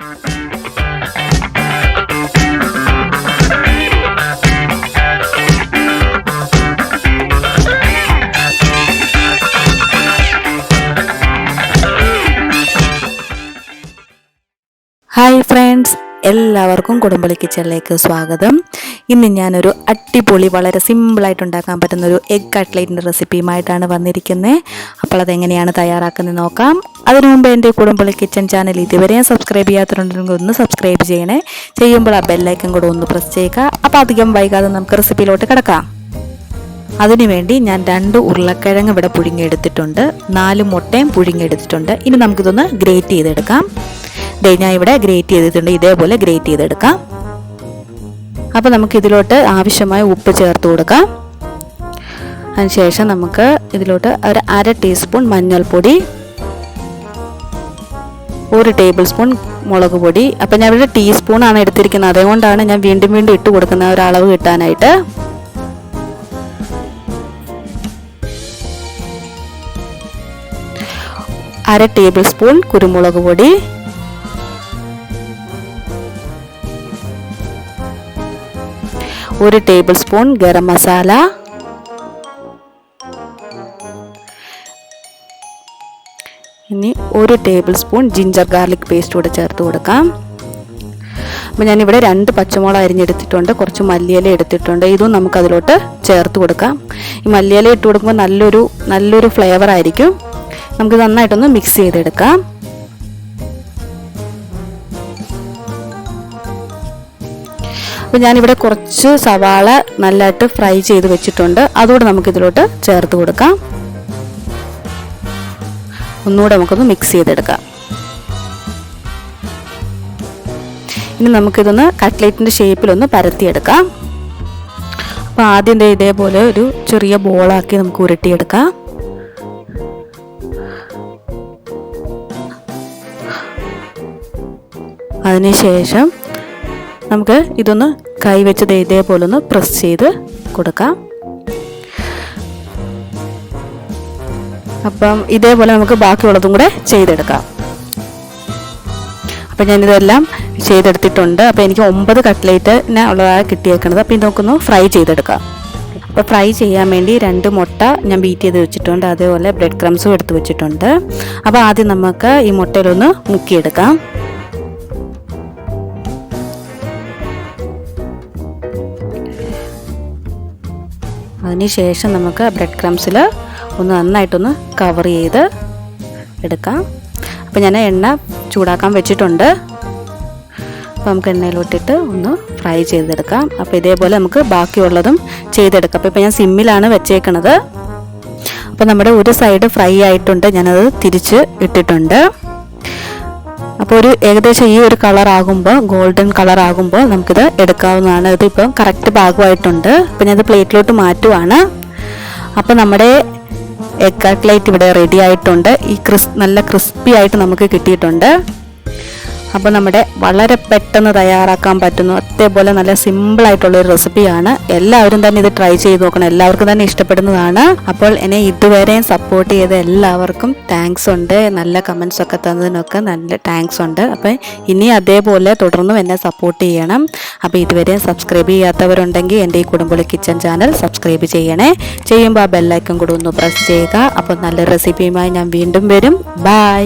Hi friends, എല്ലാവർക്കും കുടംപുളി കിച്ചണിലേക്ക് സ്വാഗതം. ഇന്ന് ഞാനൊരു അടിപൊളി വളരെ സിമ്പിളായിട്ട് ഉണ്ടാക്കാൻ പറ്റുന്നൊരു എഗ് കട്ട്ലേറ്റിൻ്റെ റെസിപ്പിയുമായിട്ടാണ് വന്നിരിക്കുന്നത്. അപ്പോൾ അതെങ്ങനെയാണ് തയ്യാറാക്കുന്നത് നോക്കാം. അതിനു മുമ്പ് എൻ്റെ കുടംപുളി കിച്ചൺ ചാനൽ ഇതുവരെയും സബ്സ്ക്രൈബ് ചെയ്യാത്തതുണ്ടെങ്കിൽ ഒന്ന് സബ്സ്ക്രൈബ് ചെയ്യണേ. ചെയ്യുമ്പോൾ ആ ബെല്ലൈക്കൺ കൂടെ ഒന്ന് പ്രസ് ചെയ്യുക. അപ്പോൾ അധികം വൈകാതെ നമുക്ക് റെസിപ്പിയിലോട്ട് കിടക്കാം. അതിനുവേണ്ടി ഞാൻ 2 ഉരുളക്കിഴങ്ങ് ഇവിടെ പുഴുങ്ങിയെടുത്തിട്ടുണ്ട്, 4 മുട്ടയും പുഴുങ്ങിയെടുത്തിട്ടുണ്ട്. ഇനി നമുക്കിതൊന്ന് ഗ്രേറ്റ് ചെയ്തെടുക്കാം. ഞാൻ ഇവിടെ ഗ്രേറ്റ് ചെയ്തിട്ടുണ്ട്, ഇതേപോലെ ഗ്രേറ്റ് ചെയ്തെടുക്കാം. അപ്പോൾ നമുക്ക് ഇതിലോട്ട് ആവശ്യമായ ഉപ്പ് ചേർത്ത് കൊടുക്കാം. അതിനുശേഷം നമുക്ക് ഇതിലോട്ട് ഒരു 1/2 ടീസ്പൂൺ മഞ്ഞൾപ്പൊടി, 1 ടേബിൾ സ്പൂൺ മുളക് പൊടി. അപ്പം ഞാൻ ഇവിടെ ടീസ്പൂണാണ് എടുത്തിരിക്കുന്നത്, അതുകൊണ്ടാണ് ഞാൻ വീണ്ടും ഇട്ട് കൊടുക്കുന്ന ഒരളവ് കിട്ടാനായിട്ട്. അര ടേബിൾ സ്പൂൺ കുരുമുളക് പൊടി, 1 ടേബിൾ സ്പൂൺ ഗരം മസാല, ഇനി 1 table spoon ginger garlic paste കൂടെ ചേർത്ത് കൊടുക്കാം. അപ്പോൾ ഞാനിവിടെ 2 പച്ചമുളക് അരിഞ്ഞെടുത്തിട്ടുണ്ട്, കുറച്ച് മല്ലിയില എടുത്തിട്ടുണ്ട്. ഇതും നമുക്കതിലോട്ട് ചേർത്ത് കൊടുക്കാം. ഈ മല്ലിയില ഇട്ട് കൊടുക്കുമ്പോൾ നല്ലൊരു ഫ്ലേവർ ആയിരിക്കും. നമുക്ക് നന്നായിട്ടൊന്ന് മിക്സ് ചെയ്തെടുക്കാം. അപ്പോൾ ഞാനിവിടെ കുറച്ച് സവാള നല്ലതായിട്ട് ഫ്രൈ ചെയ്ത് വെച്ചിട്ടുണ്ട്, അതുകൂടെ നമുക്കിതിലോട്ട് ചേർത്ത് കൊടുക്കാം. ഒന്നുകൂടെ നമുക്കൊന്ന് മിക്സ് ചെയ്തെടുക്കാം. ഇനി നമുക്കിതൊന്ന് കട്ട്ലേറ്റിൻ്റെ ഷേപ്പിലൊന്ന് പരത്തിയെടുക്കാം. അപ്പോൾ ആദ്യം ഇതേപോലെ ഒരു ചെറിയ ബോളാക്കി നമുക്ക് ഉരുട്ടിയെടുക്കാം. അതിനുശേഷം നമുക്ക് ഇതൊന്ന് കൈവച്ച് ഇതേപോലെ ഒന്ന് പ്രസ് ചെയ്ത് കൊടുക്കാം. അപ്പം ഇതേപോലെ നമുക്ക് ബാക്കിയുള്ളതും കൂടെ ചെയ്തെടുക്കാം. അപ്പം ഞാനിതെല്ലാം ചെയ്തെടുത്തിട്ടുണ്ട്. അപ്പോൾ എനിക്ക് 9 കട്ട്ലേറ്റിന് ഉള്ളതാണ് കിട്ടിയേക്കുന്നത്. അപ്പോൾ ഇത് നമുക്കൊന്ന് ഫ്രൈ ചെയ്തെടുക്കാം. അപ്പോൾ ഫ്രൈ ചെയ്യാൻ വേണ്ടി 2 മുട്ട ഞാൻ ബീറ്റ് ചെയ്ത് വെച്ചിട്ടുണ്ട്, അതേപോലെ ബ്രെഡ് ക്രംസും എടുത്ത് വെച്ചിട്ടുണ്ട്. അപ്പോൾ ആദ്യം നമുക്ക് ഈ മുട്ടയിലൊന്ന് മുക്കിയെടുക്കാം. അതിനുശേഷം നമുക്ക് ബ്രെഡ് ക്രംസിൽ ഒന്ന് നന്നായിട്ടൊന്ന് കവർ ചെയ്ത് എടുക്കാം. അപ്പോൾ ഞാൻ എണ്ണ ചൂടാക്കാൻ വെച്ചിട്ടുണ്ട്. അപ്പോൾ നമുക്ക് എണ്ണയിലോട്ടിട്ട് ഒന്ന് ഫ്രൈ ചെയ്തെടുക്കാം. അപ്പോൾ ഇതേപോലെ നമുക്ക് ബാക്കിയുള്ളതും ചെയ്തെടുക്കാം. അപ്പോൾ ഞാൻ സിമ്മിലാണ് വെച്ചേക്കണത്. അപ്പോൾ നമ്മുടെ ഒരു സൈഡ് ഫ്രൈ ആയിട്ടുണ്ട്, ഞാനത് തിരിച്ച് ഇട്ടിട്ടുണ്ട്. അപ്പോൾ ഏകദേശം ഈ ഒരു കളറാകുമ്പോൾ, ഗോൾഡൻ കളറാകുമ്പോൾ നമുക്കിത് എടുക്കാവുന്നതാണ്. ഇതിപ്പം കറക്റ്റ് പാകമായിട്ടുണ്ട്. അപ്പോൾ ഞാനത് പ്ലേറ്റിലോട്ട് മാറ്റുവാണ്. അപ്പോൾ നമ്മുടെ എഗ് കട്ട്ലേറ്റ് ഇവിടെ റെഡി ആയിട്ടുണ്ട്. നല്ല ക്രിസ്പി ആയിട്ട് നമുക്ക് കിട്ടിയിട്ടുണ്ട്. അപ്പോൾ നമ്മുടെ വളരെ പെട്ടെന്ന് തയ്യാറാക്കാൻ പറ്റുന്നു, അതേപോലെ നല്ല സിമ്പിളായിട്ടുള്ളൊരു റെസിപ്പിയാണ്. എല്ലാവരും തന്നെ ഇത് ട്രൈ ചെയ്ത് നോക്കണം, എല്ലാവർക്കും തന്നെ ഇഷ്ടപ്പെടുന്നതാണ്. അപ്പോൾ എന്നെ ഇതുവരെയും സപ്പോർട്ട് ചെയ്ത എല്ലാവർക്കും താങ്ക്സ് ഉണ്ട്. നല്ല കമൻസ് ഒക്കെ തന്നതിനൊക്കെ നല്ല താങ്ക്സ് ഉണ്ട്. അപ്പോൾ ഇനി അതേപോലെ തുടർന്നും എന്നെ സപ്പോർട്ട് ചെയ്യണം. അപ്പോൾ ഇതുവരെയും സബ്സ്ക്രൈബ് ചെയ്യാത്തവരുണ്ടെങ്കിൽ എൻ്റെ ഈ കുടംപുളി കിച്ചൺ ചാനൽ സബ്സ്ക്രൈബ് ചെയ്യണേ. ചെയ്യുമ്പോൾ ആ ബെല്ലൈക്കൺ കൂടെ ഒന്ന് പ്രസ് ചെയ്യുക. അപ്പോൾ നല്ല റെസിപ്പിയുമായി ഞാൻ വീണ്ടും വരും. ബൈ.